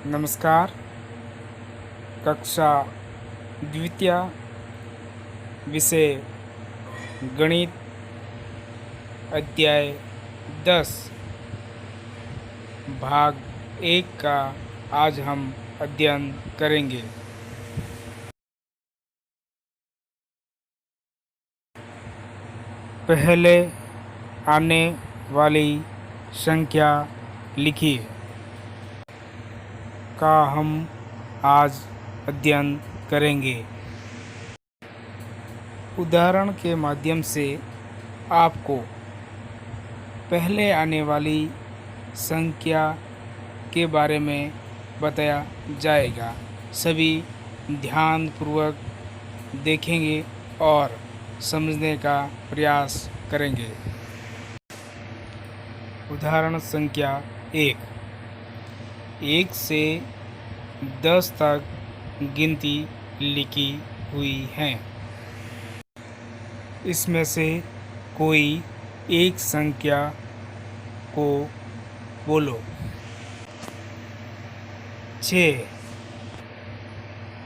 नमस्कार। कक्षा द्वितीय, विषय गणित, अध्याय 10, भाग 1 का आज हम अध्ययन करेंगे। पहले आने वाली संख्या लिखिए का हम आज अध्ययन करेंगे। उदाहरण के माध्यम से आपको पहले आने वाली संख्या के बारे में बताया जाएगा। सभी ध्यानपूर्वक देखेंगे और समझने का प्रयास करेंगे। उदाहरण संख्या 1 से 10 तक गिनती लिखी हुई है। इसमें से कोई एक संख्या को बोलो। 6।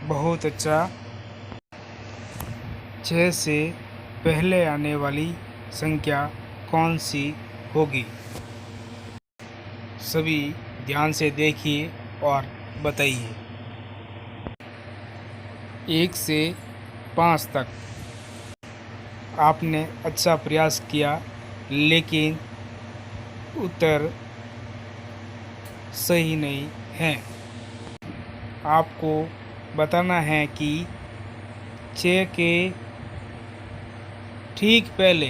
बहुत अच्छा। 6 से पहले आने वाली संख्या कौन सी होगी? सभी ध्यान से देखिए और बताइए। 1 से 5 तक आपने अच्छा प्रयास किया, लेकिन उत्तर सही नहीं है। आपको बताना है कि 6 के ठीक पहले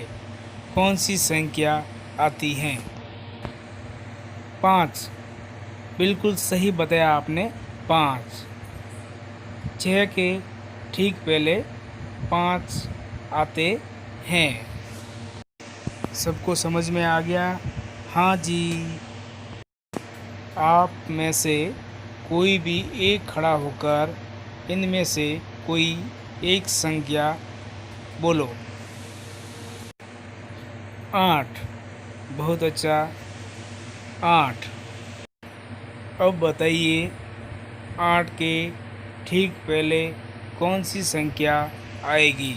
कौन सी संख्या आती है। 5, बिल्कुल सही बताया आपने। 5, 6 के ठीक पहले 5 आते हैं। सबको समझ में आ गया? हाँ जी। आप में से कोई भी एक खड़ा होकर इनमें से कोई एक संख्या बोलो। 8। बहुत अच्छा। 8। अब बताइए 8 के ठीक पहले कौन सी संख्या आएगी?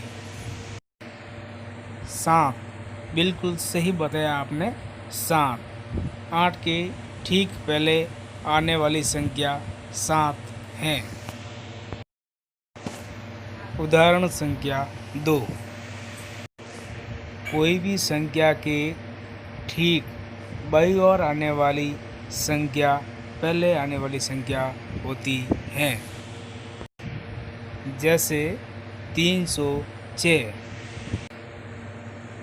7। बिल्कुल सही बताया आपने। 7। 8 के ठीक पहले आने वाली संख्या 7 है। उदाहरण संख्या 2। कोई भी संख्या के ठीक बाईं ओर आने वाली संख्या पहले आने वाली संख्या होती है। जैसे 306।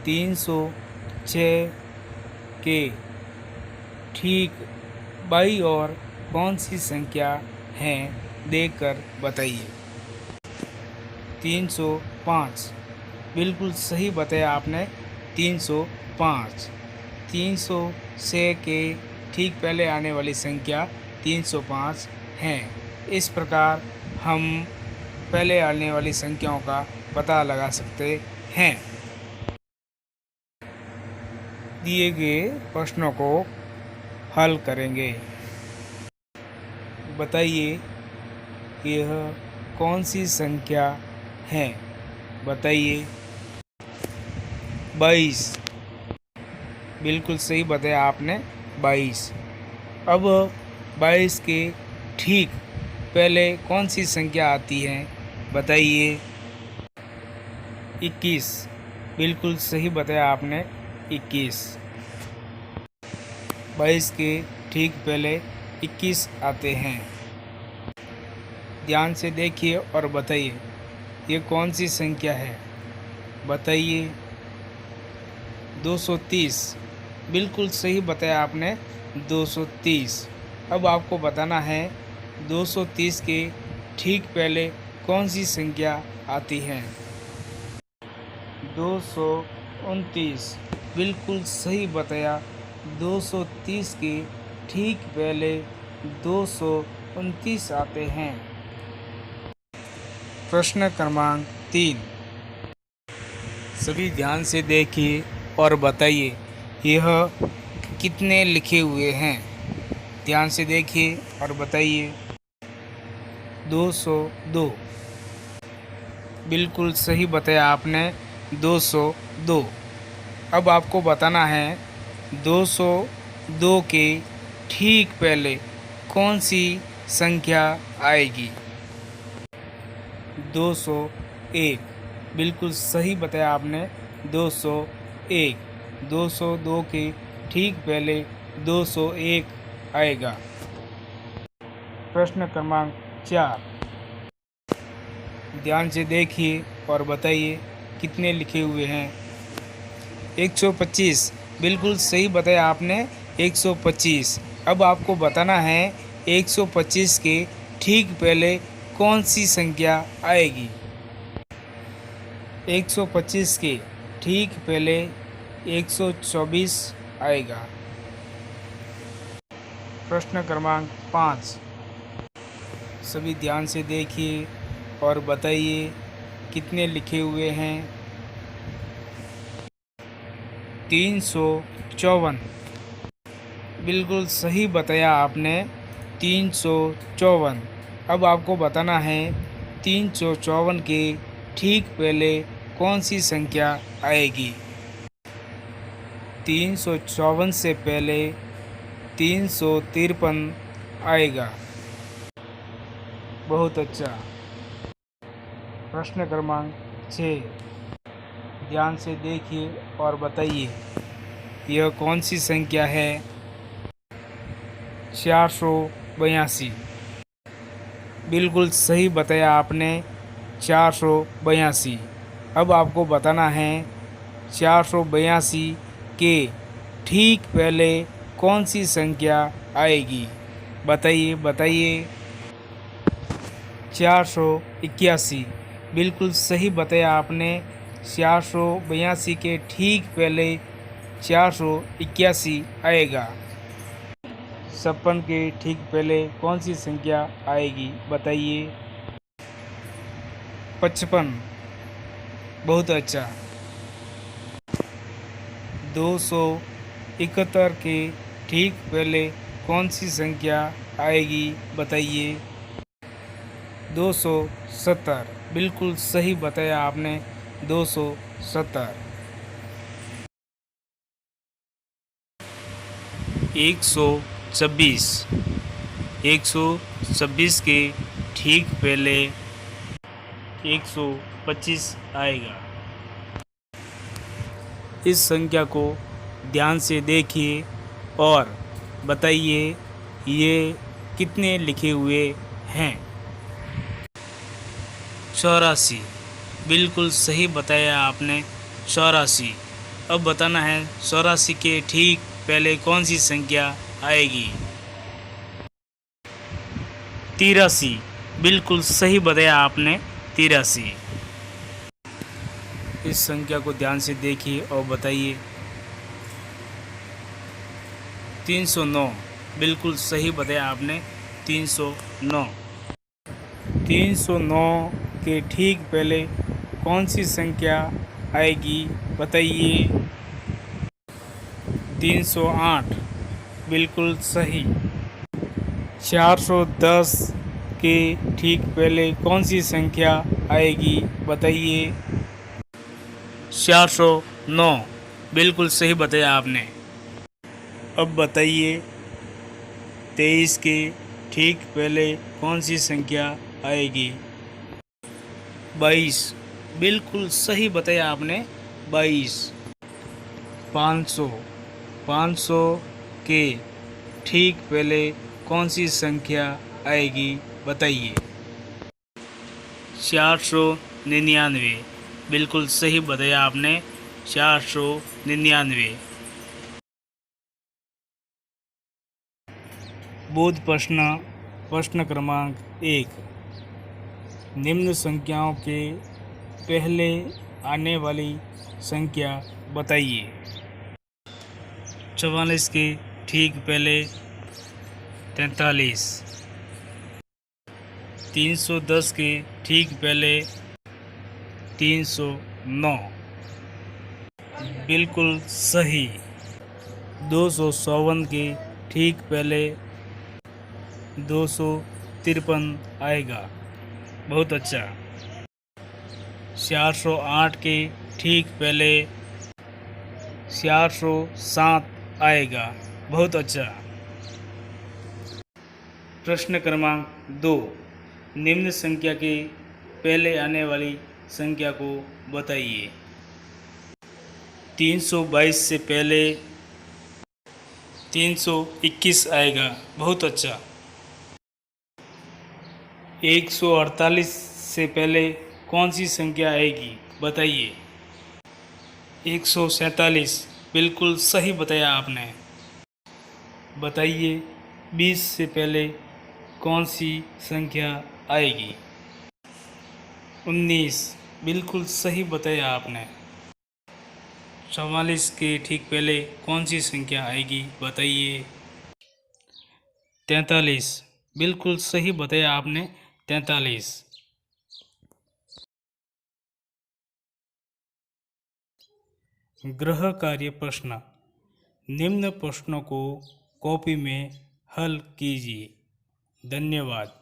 306 के ठीक बाईं ओर कौन सी संख्या है देखकर बताइए। 305। बिल्कुल सही बताया आपने। 305। 306 के ठीक पहले आने वाली संख्या 305 है। इस प्रकार हम पहले आने वाली संख्याओं का पता लगा सकते हैं। दिए गए प्रश्नों को हल करेंगे। बताइए यह कौन सी संख्या है? बताइए। 22। बिल्कुल सही बताया आपने। 22। अब 22 के ठीक पहले कौन सी संख्या आती है? बताइए। 21। बिल्कुल सही बताया आपने। 21। 22 के ठीक पहले 21 आते हैं। ध्यान से देखिए और बताइए ये कौन सी संख्या है? बताइए। 230। बिल्कुल सही बताया आपने। 230। अब आपको बताना है 230 के ठीक पहले कौन सी संख्या आती है? 229। बिल्कुल सही बताया। 230 के ठीक पहले 229 आते हैं। प्रश्न क्रमांक 3। सभी ध्यान से देखिए और बताइए यह कितने लिखे हुए हैं? ध्यान से देखिए और बताइए। 202। बिल्कुल सही बताया आपने, 202। अब आपको बताना है 202 के ठीक पहले कौन सी संख्या आएगी। 201। बिल्कुल सही बताया आपने, 201। 202 के ठीक पहले 201 आएगा। प्रश्न क्रमांक 4। ध्यान से देखिए और बताइए कितने लिखे हुए हैं। 125। बिल्कुल सही बताया आपने, 125। अब आपको बताना है 125 के ठीक पहले कौन सी संख्या आएगी। 125 के ठीक पहले 124 आएगा। प्रश्न क्रमांक 5। सभी ध्यान से देखिए और बताइए कितने लिखे हुए हैं। 354। बिल्कुल सही बताया आपने, 354। अब आपको बताना है 354 के ठीक पहले कौन सी संख्या आएगी। 354 से पहले 353 आएगा। बहुत अच्छा। प्रश्न क्रमांक 6। ध्यान से देखिए और बताइए यह कौन सी संख्या है। 482। बिल्कुल सही बताया आपने, 482। अब आपको बताना है 482 के ठीक पहले कौन सी संख्या आएगी। बताइए बताइए। 481। बिल्कुल सही बताया आपने, 482 के ठीक पहले 481 आएगा। 56 के ठीक पहले कौन सी संख्या आएगी बताइए। 55। बहुत अच्छा। 271 के ठीक पहले कौन सी संख्या आएगी बताइए। 270। बिल्कुल सही बताया आपने, 270। 126। 126 के ठीक पहले 125 आएगा। इस संख्या को ध्यान से देखिए और बताइए ये कितने लिखे हुए हैं। 84। बिल्कुल सही बताया आपने, 84। अब बताना है 84 के ठीक पहले कौन सी संख्या आएगी। 83। बिल्कुल सही बताया आपने, 83। इस संख्या को ध्यान से देखिए और बताइए। 309। बिल्कुल सही बताया आपने, 309। 309 के ठीक पहले कौन सी संख्या आएगी बताइए। 308। बिल्कुल सही। 410 के ठीक पहले कौन सी संख्या आएगी बताइए। 409। बिल्कुल सही बताया आपने। अब बताइए 23 के ठीक पहले कौन सी संख्या आएगी। 22। बिल्कुल सही बताया आपने, 22। 500। 500 के ठीक पहले कौन सी संख्या आएगी बताइए। 499। बिल्कुल सही बताया आपने, 499। बोध प्रश्न क्रमांक 1। निम्न संख्याओं के पहले आने वाली संख्या बताइए। 44 के ठीक पहले 43। 310 के ठीक पहले 309। बिल्कुल सही। 254 के ठीक पहले 253 आएगा। बहुत अच्छा। 408 के ठीक पहले 407 आएगा। बहुत अच्छा। प्रश्न क्रमांक 2, निम्न संख्या के पहले आने वाली संख्या को बताइए। 322 से पहले 321 आएगा। बहुत अच्छा। 148 से पहले कौन सी संख्या आएगी बताइए। 147, बिल्कुल सही बताया आपने। बताइए 20 से पहले कौन सी संख्या आएगी। 19, बिल्कुल सही बताया आपने। 44 के ठीक पहले कौन सी संख्या आएगी बताइए। 43, बिल्कुल सही बताया आपने। 43। गृह कार्य प्रश्न। निम्न प्रश्नों को कॉपी में हल कीजिए। धन्यवाद।